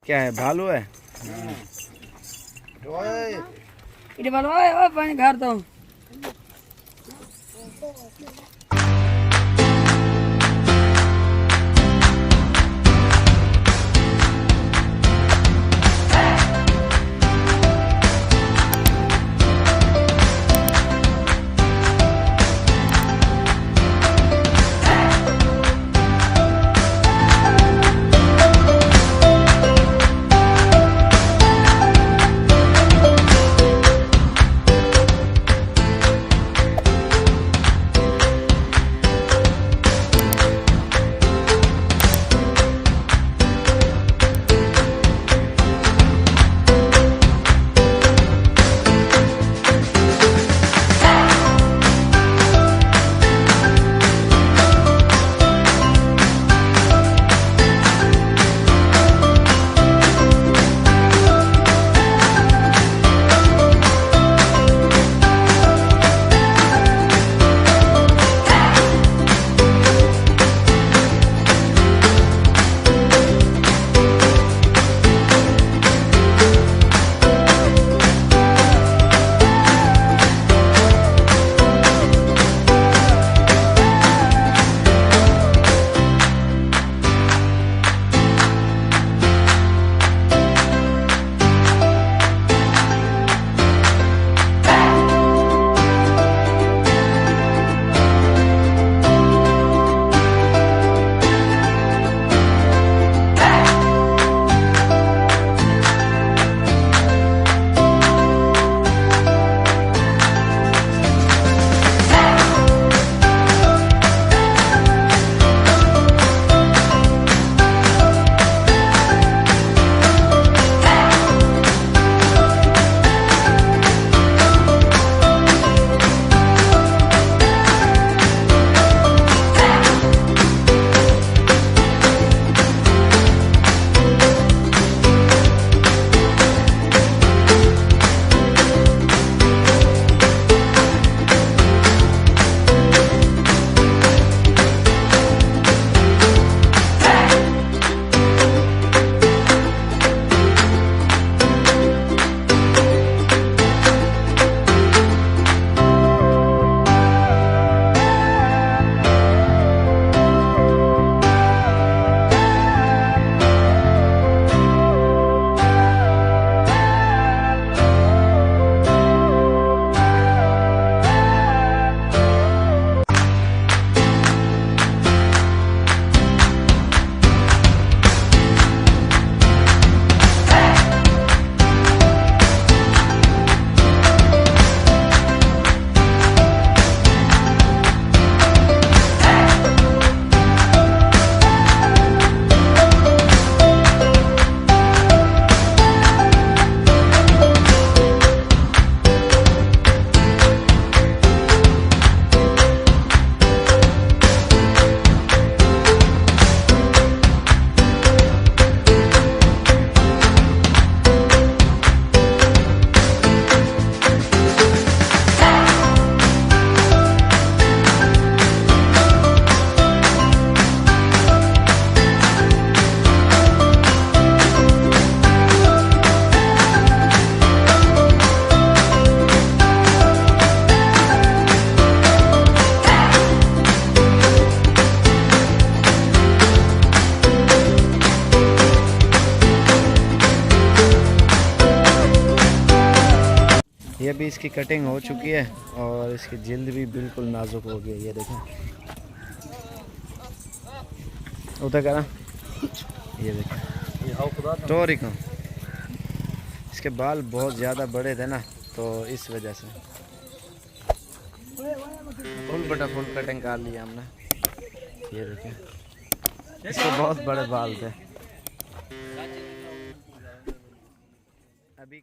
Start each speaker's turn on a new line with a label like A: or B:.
A: क्या है? भालू है।
B: इधर भालू ओए पानी घर दो।
A: ये भी इसकी कटिंग हो चुकी है और इसकी जिल्द भी बिल्कुल नाजुक हो गई है। ये देखें, उधर करा, ये देखें टोरिको। इसके बाल बहुत ज़्यादा बड़े थे ना, तो इस वजह से फुल कटिंग कर लिया हमने। ये देखें, इसके बहुत बड़े बाल थे। अभी